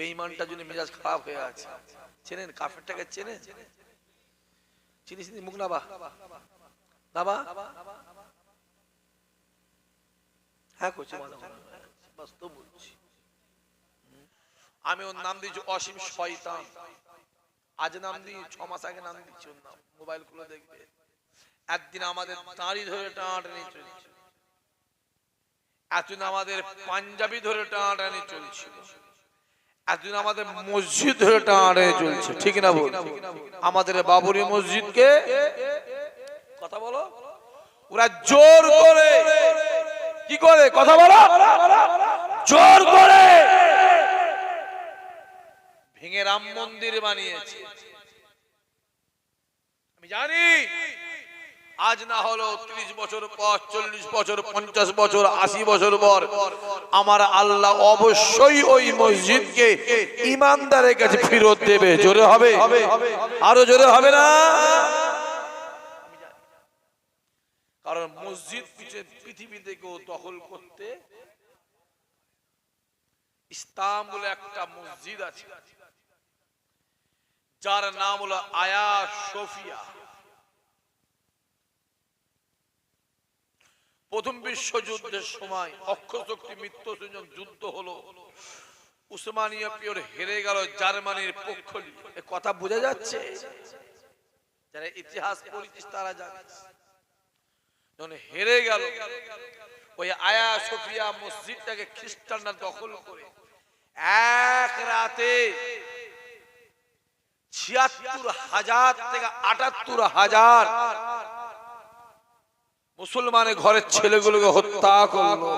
বেঈমানটা জন্য মেজাজ খারাপ হয়ে আছে। চেনেন কাফেরটাকে? চেনেন? চিনি চিনি মুখ নাবা নাবা। হ্যাঁ করছি, বাস্তব বলছি। আমি ওর নাম দিয়েছি অসীম শয়তান। আজ নাম দিই, 6 মাস আগে নাম দিচ্ছি ওর নাম। মোবাইল খুলে দেখবে। একদিন আমাদের দাড়ি ধরে টানাটানি চলছে, একদিন আমাদের পাঞ্জাবি ধরে টানাটানি চলছিল, একদিন আমাদের মসজিদ ধরে টানাটানি চলছে। ঠিক না বল? আমাদের বাবরি মসজিদকে কথা বলো, ওরা জোর করে কি করে কথা বলো, জোর করে ভেঙে রাম মন্দির বানিয়েছে। আমি জানি আজ না হলো 30 বছর পর, 40 বছর, 50 বছর, 80 বছর পর আমার আল্লাহ অবশ্যই ওই মসজিদকে ইমানদারের কাছে ফেরত দেবে। জোরে হবে, আরো জোরে হবে না? কারণ মসজিদ পৃথিবীতে কেউ দখল করতে। ইস্তাম্বুলে একটা মসজিদ আছে যার নাম হলো আয়া সোফিয়া। প্রথম বিশ্বযুদ্ধের সময় অক্ষশক্তি মৃত্যুঞ্জন যুদ্ধ হলো, উসমানীয় পিরিয়ড হেরে গেল জার্মানির পক্ষ নিয়ে। কথা বোঝা যাচ্ছে? যারা ইতিহাস পড়েছিস তারা জানে। যখন হেরে গেল, ওই আয়া সোফিয়া মসজিদটাকে খ্রিস্টানরা দখল করে এক রাতে ৭৬,০০০ থেকে ৭৮,০০০ মুসলমানের ঘরের ছেলেগুলোকে হত্যা করলো।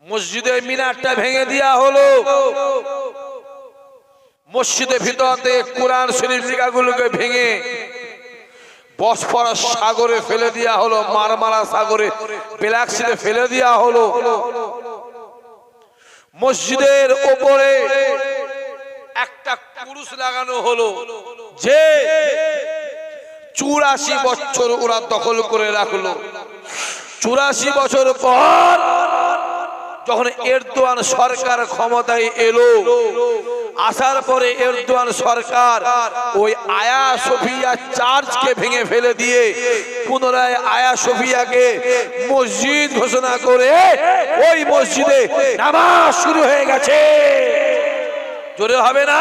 মসজিদের মিনারটা ভেঙে দেওয়া হলো, মসজিদের ভিতর থেকে কোরআন শরীফ লেখাগুলোকে ভেঙে বসফরাস সাগরে ফেলে দেওয়া হলো, মারমারা সাগরে, ব্ল্যাক সিতে ফেলে দেওয়া হলো। মসজিদের উপরে একটা ক্রুশ লাগানো হলো যে ৮৪ বছর ওরা দখল করে রাখলো। ৮৪ বছর পর যখন এরদোয়ান সরকার ক্ষমতায় এলো, আসার পরে এরদোয়ান সরকার ওই আয়া সোফিয়া চার্চকে ভেঙে ফেলে দিয়ে পুনরায় আয়া সোফিয়াকে মসজিদ ঘোষণা করে ওই মসজিদে নামাজ শুরু হয়ে গেছে। জোরে হবে না?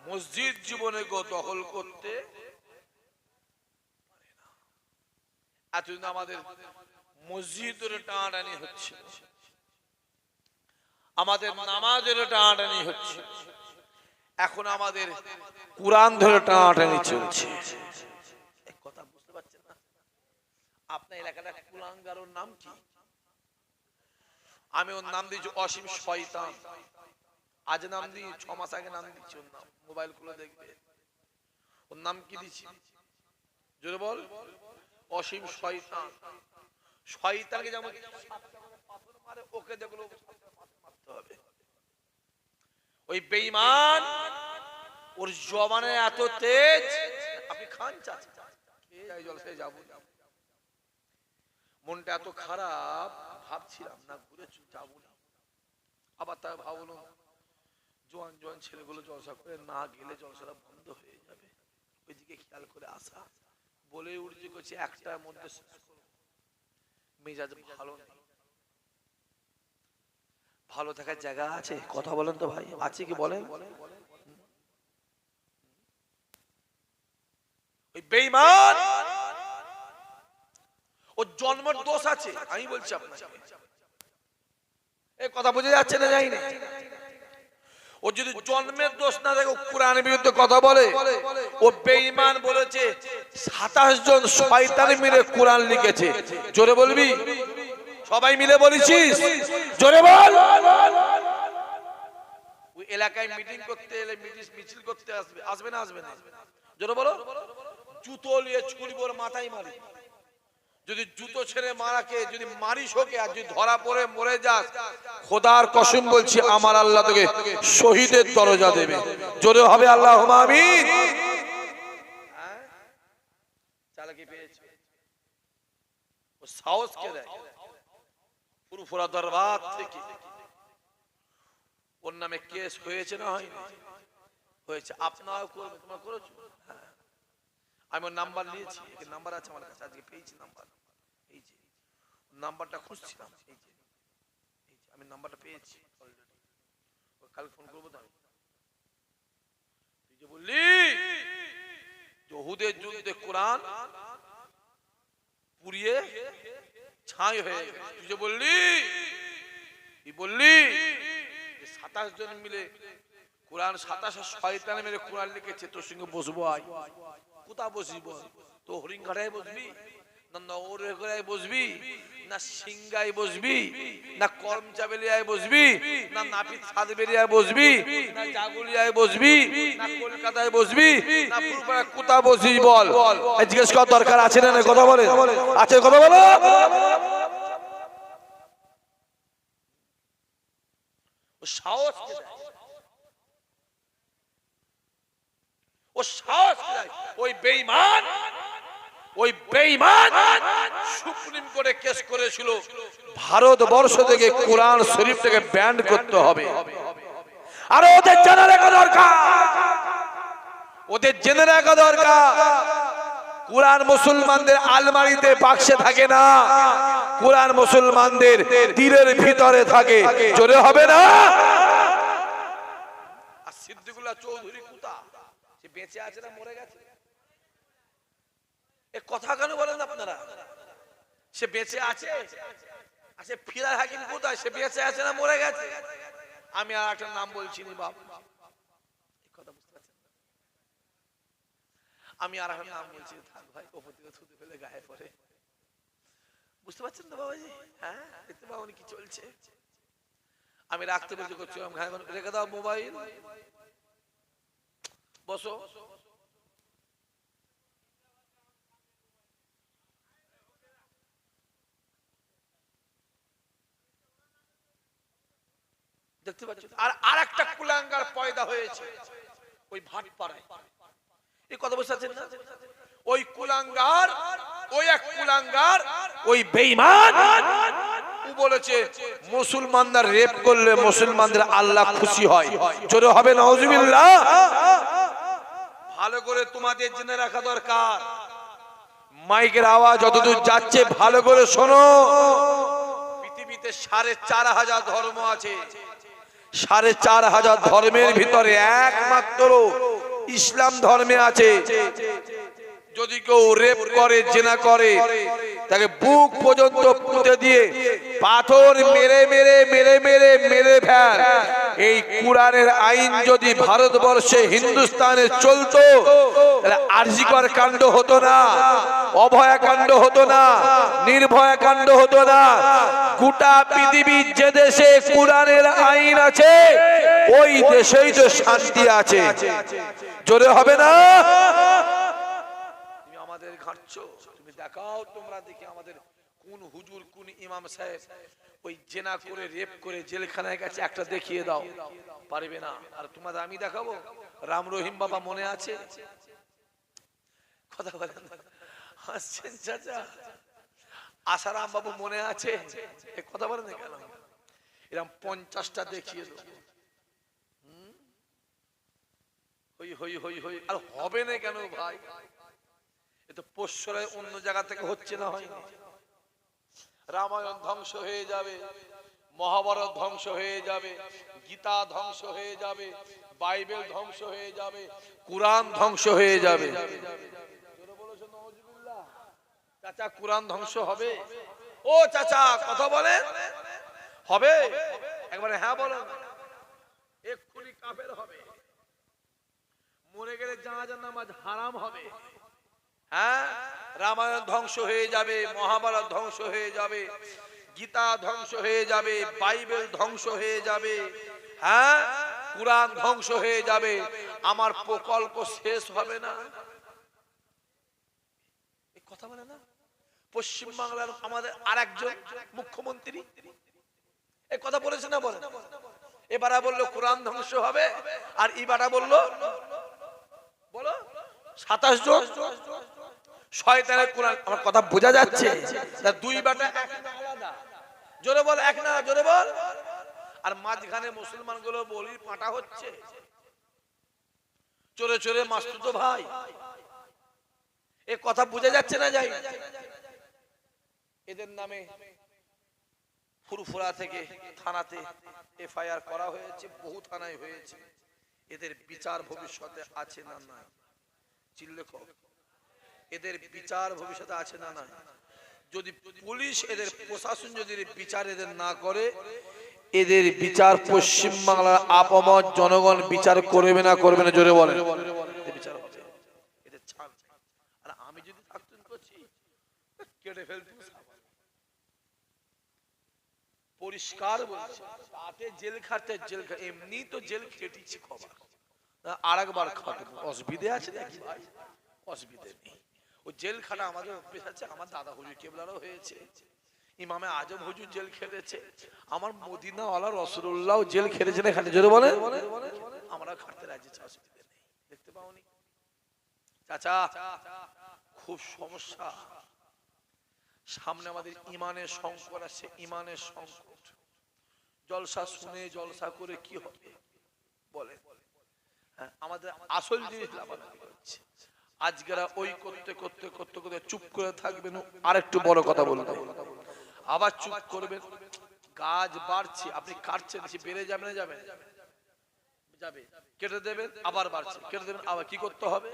মসজিদ জীবনে দখল করতে এতদিন আমাদের মসজিদের টানাটানি হচ্ছে, আমাদের নামাজের টানাটানি হচ্ছে, এখন আমাদের কোরআন ধরে টানাটানি চলছে। কথা বুঝতে পারছেন না? আপনার এলাকাটা কুলাঙ্গারোর নাম কি? আমি ওর নাম দিয়েছি অসীম শয়তান। আজ নাম দিই, 6 মাস আগে নাম দিচ্ছি ওর নাম। মোবাইল খুলে দেখবে। ওর নাম কি দিচ্ছি? জোরে বল। অসীম শয়তান। শয়তানকে যেমন পাথর মারে, ওকে দেখলো মারতে হবে। ওই বেঈমান, ওর জবানে এত তেজ, আপনি খান চাচা খেয়ে জলসায় যাবো, মনটা এত খারাপ, ভাবছিলাম না ঘুরে যাবো না। আবার তাই ভাবলো জোয়ান জোয়ান ছেলেগুলো জলসা করে না গেলে জলসাটা বন্ধ হয়ে যাবে, ওইদিকে খেয়াল করে আসা। বলে উঠছে করছে একটার মধ্যে মেজাজ ভালো নেই। ভালো থাকার জায়গা আছে? কথা বলেন তো ভাই, আছে কি বলেন? ওই বেঈমান ওর জন্মের দোষ আছে, আমি বলছি আপনাকে। এই কথা বোঝা যাচ্ছে না? যাই না। ও যদি জন্মের দোষ না থাকে, কোরআনের বিরুদ্ধে কথা বলে। ও বেঈমান বলেছে ২৭ জন শয়তান মিলে কোরআন লিখেছে। জোরে বলবি? সবাই মিলে বলেছিস? জোরে বল। ওই এলাকায় মিটিং করতে এলে, মিছিল করতে আসবে, আসবে না? আসবে না? জোরে বলো। জুতো নিয়ে ছুড়বো, মাথায় মারি। যদি জুতো ছেড়ে মারাকে যদি মারিস ওকে, আর যদি ধরা পড়ে মরে যাস, খোদার কসম বলছি আমার আল্লাহ তোকে শহীদের দরজা দেবে। জোরে হবে আল্লাহুম্মা আমিন। চালাকি পেয়েছে, ও সাহস কে দেয়? ফুরফুরা দরবার থেকে নামে কেস হয়েছে না হয়নি? হয়েছে। আপনারাও করবেন, তোমরা করেছো? হ্যাঁ। আমি ওর নাম্বার নিয়েছি, এই নাম্বার আছে আমার কাছে, আজকে পেয়েছি নাম্বার। এই যে নাম্বারটা খুঁজছিলাম, এই যে আমি নাম্বারটা পেয়েছি অলরেডি। কাল ফোন করবো তো। তুই যে বললি উহুদের যুদ্ধে কোরআন পুড়িয়ে ছাই হয়ে গেছে, তুই যে বললি, তুই বললি 27 জন মিলে কোরআন 27 শয়তান মিলে কোরআন লিখেছে, তোর সঙ্গে বসবো। আয় কোথা বসবি বল? তো হরিণঘাটায় বসবি, না নগরঘাটায় বসবি, না সিংগায় বসবি, না করমচাবেলিয়ায় বসবি, না নাপিত সাতবেরিয়ায় বসবি, না জাগুলিয়ায় বসবি, না কলকাতায় বসবি, না ফুলপাড়া কোথা বসবি বল? জিজ্ঞেস করার দরকার আছে না? কথা বলে আছে, কথা বলো। সাহস ও সাহস ওই বেঈমান, ওই বেঈমান সুপ্রিম কোর্টে কেস করেছিল ভারতবর্ষ থেকে কোরআন শরীফটাকে ব্যান করতে হবে। আর ওদের জেনে রাখা দরকার, ওদের জেনে রাখা দরকার কোরআন মুসলমানদের আলমারিতে বাক্সে থাকে না, কোরআন মুসলমানদের দিলের ভিতরে থাকে। জোরে হবে না? আর সিদ্দিকুল্লাহ চৌধুরী কোথা? সে বেঁচে আছে না মরে গেছে? এ কথা কেন বলেন আপনারা? সে বেঁচে আছে? আচ্ছা ফিরাজ হাকিম কোথায়? সে বেঁচে আছে না মরে গেছে? আমি আর একটা নাম বলছি নি বাপ, কথা বুঝতে পারছেন? আমি আর একটা নাম বলছি, থাক ভাই, ওপর থেকে থুতু ফেলে গায়ে পড়ে। বুঝতে পারছেন তো বাবাজি? হ্যাঁ, দেখতে পাবো কি চলছে। আমি রাখতে বলছি, করছি রেখে দাও মোবাইল, বসো। দেখতে পাচ্ছেন? আর একটা কুলাঙ্গার পয়দা হয়েছে ওই ভাটপাড়ায়। এই কথা বুঝতে পারছেন না? ওই কুলাঙ্গার, ওই এক কুলাঙ্গার, ওই বেঈমান ও বলেছে মুসলমানরা রেপ করলে মুসলমানদের আল্লাহ খুশি হয়। জোরে হবে নাউজুবিল্লাহ। ভালো করে তোমাদের জেনে রাখা দরকার, মাইকের আওয়াজ যতদূর যাচ্ছে ভালো করে শোনো। পৃথিবীতে 4,500 ধর্ম আছে, 4,500 ধর্মের ভিতরে একমাত্র ইসলাম ধর্মে আছে যদি কেউ রেপ করে, জেনা করে, তাকে বুক পর্যন্ত পুঁতে দিয়ে পাথর মেরে মেরে মেরে মেরে মেরে ফেল। এই কোরআনের আইন যদি ভারতবর্ষে হিন্দুস্তানে চলতো তাহলে আরজিকর কাণ্ড হতো না, অভয়া কাণ্ড হতো না, নির্ভয়া কাণ্ড হতো না। গোটা পৃথিবীর যে দেশে কোরআনের আইন আছে ওই দেশেই তো শান্তি আছে। জোরে হবে না? তুমি আমাদের ঘাটছো, তুমি দেখাও, তোমরা দেখি আমাদের কোন হুজুর কোন ইমাম সাহেব ওই জেনা করে রেপ করে জেলখানায় গেছে, একটা দেখিয়ে দাও। পারবে না। আর তোমাদের আমি দেখাবো? রাম রহিম বাবা মনে আছে? কথা বলেন, হাসছেন চাচা? আসারাম বাবু মনে আছে? কথা বলেন কেন? এরকম 50টা দেখিয়ে দেবো। হই হই হই হই আর হবে না কেন ভাই? এ তো পশ্চিমে অন্য জায়গা থেকে হচ্ছে না, হয়নি? রামায়ণ ধ্বংস হয়ে যাবে, মহাভারত ধ্বংস হয়ে যাবে, গীতা ধ্বংস হয়ে যাবে, বাইবেল ধ্বংস হয়ে যাবে, কোরআন ধ্বংস হয়ে যাবে। চাচা কোরআন ধ্বংস হবে? ও চাচা কথা বলেন, হবে? একবারে হ্যাঁ বলেন। এক্ষুনি কাফের হবে, মরে গেলে জানাজার নামাজ হারাম হবে। হ্যাঁ, রামায়ণ ধ্বংস হয়ে যাবে, মহাভারত ধ্বংস হয়ে যাবে, গীতা ধ্বংস হয়ে যাবে, বাইবেল ধ্বংস হয়ে যাবে, হ্যাঁ কোরআন ধ্বংস হয়ে যাবে। আমার প্রকল্প শেষ হবে না। এই কথা বলে না? পশ্চিম বাংলার আমাদের আরেকজন মুখ্যমন্ত্রী এই কথা বলেছে না? বলে এবারে বললো কোরআন ধ্বংস হবে, আর এবারে বললো বলো 27 জন শয়তানের কোরআন। আমার কথা বোঝা যাচ্ছে? দুই বাটা এক না আলাদা? জোরে বল, এক না? জোরে বল। আর মাঝখানে মুসলমান গুলো বলির পাঁটা হচ্ছে, চোরে চোরে মাসতুতো ভাই। এ কথা বোঝা যাচ্ছে না? যাই এদের নামে ফুরফুরা থেকে থানাতে এফআইআর করা হয়েছে, বহু থানায় হয়েছে। এদের বিচার ভবিষ্যতে আছে না নাই? চিল্লে কও, এদের বিচার ভবিষ্যতে আছে না নাই? যদি পুলিশ, এদের প্রশাসন যদি বিচার এদের না করে, এদের বিচার পশ্চিমবাংলার আপামর জনগণ বিচার করবে না? করবে না? জোরে বলেন। বিচার হবে, এদের ছাড়। আর আমি যদি থাকতেন করছি কেটে ফেলতাম। পরিষ্কার বলছে, তাতে জেল খাটতে জেল, এমনি তো জেল খেটেছি খবর, আর একবার খাটবো। অসুবিধে আছে নাকি ভাই? অসুবিধে নেই। ও জেল খাটা আমাদের অভ্যেস আছে। আমার দাদা হুজুর কেবলারও হয়েছে, ইমামে আজম হুজুর জেল খেটেছে, আমার মদিনাওয়ালা রাসূলুল্লাহ জেল খেটেছে না খাটে? জোরে বলে। আমরা খাটতে রাজি, অসুবিধে নেই। দেখতে পাওনি চাচা? খুব সমস্যা সামনে, আমাদের ইমানের সংকট আছে, ইমানের সংকট। জলসা শুনে জলসা করে কি হবে বলে? আমাদের আসল জিনিস লাফালাফি হচ্ছে। আজকেরা ওই করতে করতে করতে করতে চুপ করে থাকবেন, আরেকটু বড় কথা বলবে, আবার চুপ করবেন। গাছ বাড়ছে, আপনি কাটছেন, বেড়ে যাবে না? যাবে যাবে, কেটে দেবেন, আবার বাড়ছে, কেটে দেবেন, আবার কি করতে হবে?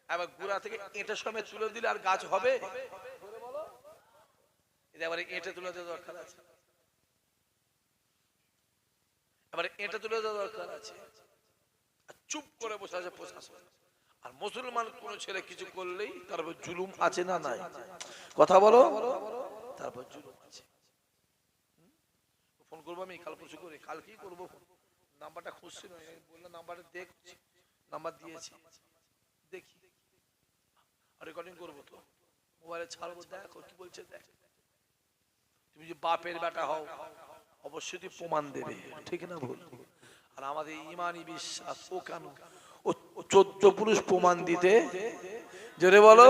আবার গোড়া থেকে এঁটে সময় তুলে দিলে আর গাছ হবে? এবারে এঁটে তুলে দেওয়া দরকার আছে, এবারে এঁটে তুলে দেওয়া দরকার আছে। চুপ করে বসে আছে প্রশাসন। আর মুসলমান কোন ছেলে কিছু করলেই তারপর জুলুম আছে না নাই? কথা বলো। তারপর জুলুম আছে। ফোন করবো আমি কাল পরশু করে, কাল কি করবো, নাম্বারটা খুঁজছি না, বললাম নাম্বারটা দেখছি, নাম্বার দিয়েছি, দেখি রেকর্ডিং করবো তো, মোবাইলে ছাড়বো, দেখো কি বলছে দেখ। তুমি যে বাপের বেটা হও অবশ্যই তুই প্রমাণ দেবে, ঠিক না ভুল? আর আমাদের ইমানি বিশ্বাস, ও কেন ও 14 পুরুষ প্রমাণ দিতে, জোরে বলো,